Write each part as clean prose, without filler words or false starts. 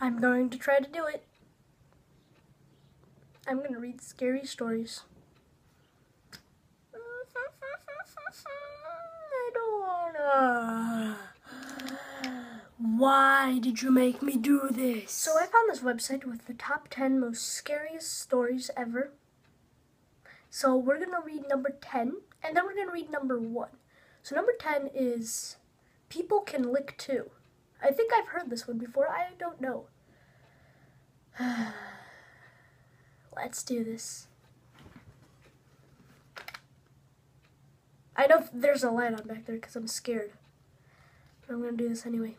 I'm going to try to do it. I'm going to read scary stories. I don't wanna. Why did you make me do this? So I found this website with the top 10 most scariest stories ever. So we're going to read number 10, and then we're going to read number 1. So number 10 is People Can Lick Too. I think I've heard this one before. I don't know. Let's do this. I know there's a light on back there because I'm scared. But I'm going to do this anyway.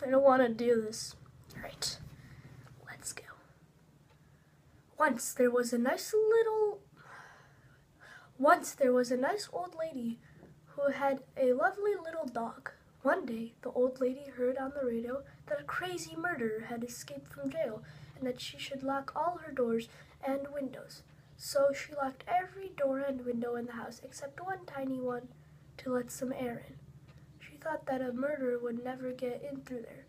I don't want to do this. Alright, let's go. Once there was a nice old lady who had a lovely little dog. One day, the old lady heard on the radio that a crazy murderer had escaped from jail and that she should lock all her doors and windows. So she locked every door and window in the house except one tiny one to let some air in. She thought that a murderer would never get in through there.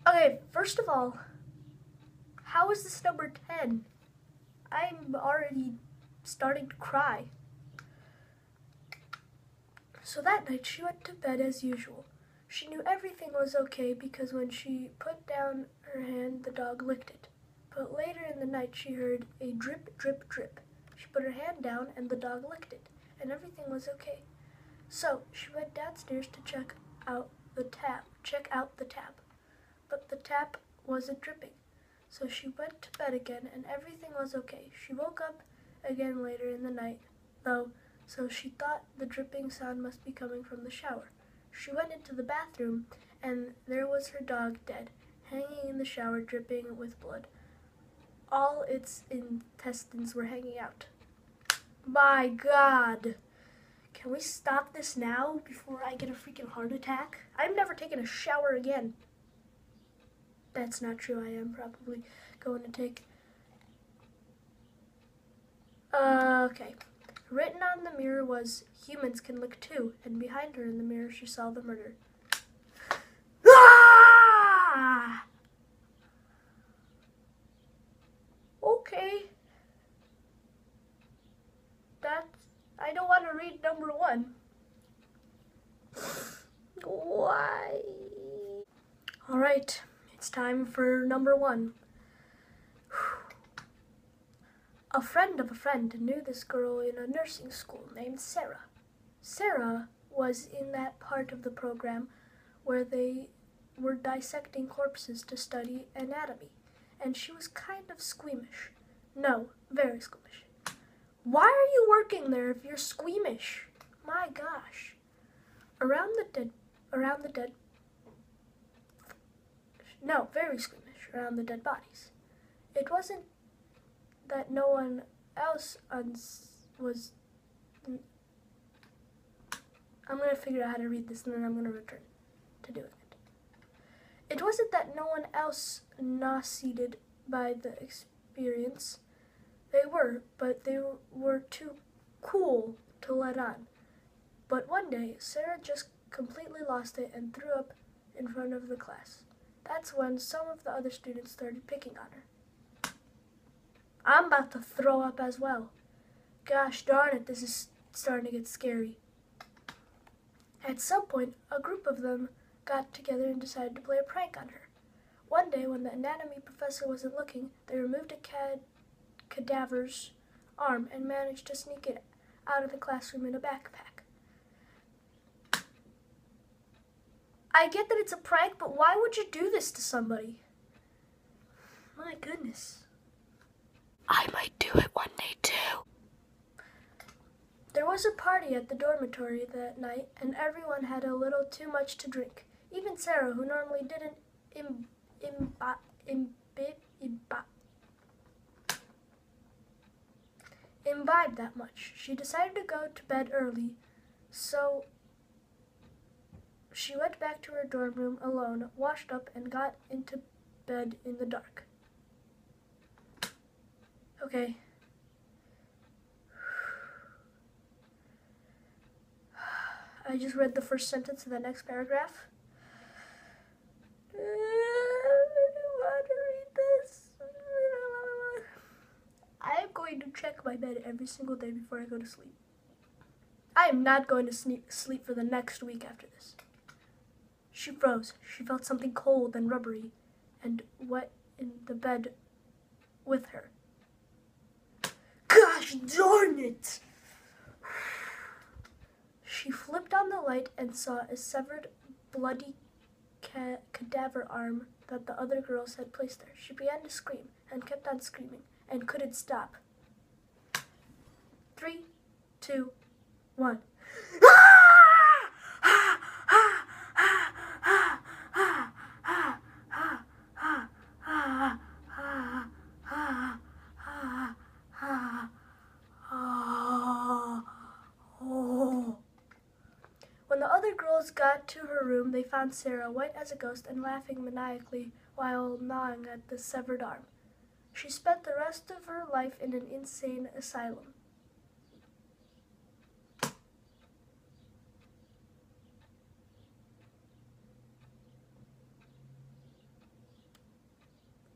Okay, first of all, how is this number 10? I'm already starting to cry. So that night she went to bed as usual. She knew everything was okay because when she put down her hand, the dog licked it. But later in the night she heard a drip, drip, drip. She put her hand down and the dog licked it, and everything was okay. So she went downstairs to check out the tap. But the tap wasn't dripping. So she went to bed again and everything was okay. She woke up again later in the night, though, so she thought the dripping sound must be coming from the shower. She went into the bathroom and there was her dog dead, hanging in the shower, dripping with blood. All its intestines were hanging out. My God. Can we stop this now before I get a freaking heart attack? I'm never taking a shower again. That's not true. I am probably going to take... Okay. Written on the mirror was, humans can lick too, and behind her in the mirror she saw the murder. Ah! Okay. I don't want to read number 1. Why? Alright, it's time for number 1. A friend of a friend knew this girl in a nursing school named Sarah. Sarah was in that part of the program where they were dissecting corpses to study anatomy, and she was kind of squeamish. No, very squeamish. Why are you working there if you're squeamish? My gosh. Very squeamish around the dead bodies. It wasn't that no one else was... I'm going to figure out how to read this and then I'm going to return to doing it. It wasn't that no one else nauseated by the experience. They were, but they were too cool to let on. But one day, Sarah just completely lost it and threw up in front of the class. That's when some of the other students started picking on her. I'm about to throw up as well. Gosh darn it, this is starting to get scary. At some point, a group of them got together and decided to play a prank on her. One day, when the anatomy professor wasn't looking, they removed a cadaver's arm and managed to sneak it out of the classroom in a backpack. I get that it's a prank, but why would you do this to somebody? My goodness. I might do it one day too. There was a party at the dormitory that night, and everyone had a little too much to drink. Even Sarah, who normally didn't imbibe that much. She decided to go to bed early, so she went back to her dorm room alone, washed up, and got into bed in the dark. Okay. I just read the first sentence of the next paragraph. I don't want to read this. I am going to check my bed every single day before I go to sleep. I am not going to sleep for the next week after this. She froze. She felt something cold and rubbery and wet in the bed with her. Gosh darn it! She flipped on the light and saw a severed, bloody cadaver arm that the other girls had placed there. She began to scream and kept on screaming and couldn't stop. 3, 2, 1. When the other girls got to her room, they found Sarah white as a ghost and laughing maniacally while gnawing at the severed arm. She spent the rest of her life in an insane asylum.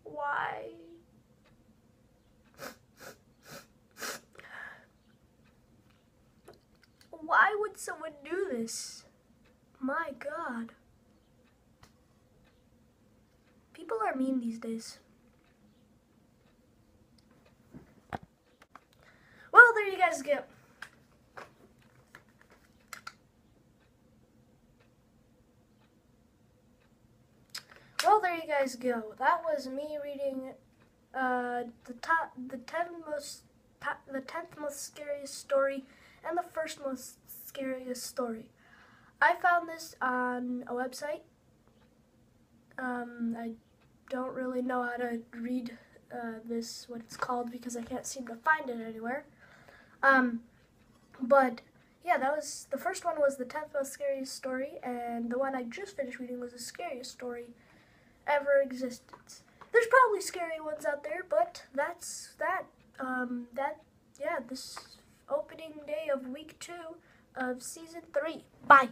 Why? Why would someone do this? My God. People are mean these days. Well, there you guys go. Well, there you guys go. That was me reading the 10th most scariest story and the first most scariest story. I found this on a website. I don't really know how to read this, what it's called, because I can't seem to find it anywhere. But yeah, that was, the first one was the 10th most scariest story, and the one I just finished reading was the scariest story ever existed. There's probably scary ones out there, but that's that. Yeah, this opening day of week 2 of season 3. Bye.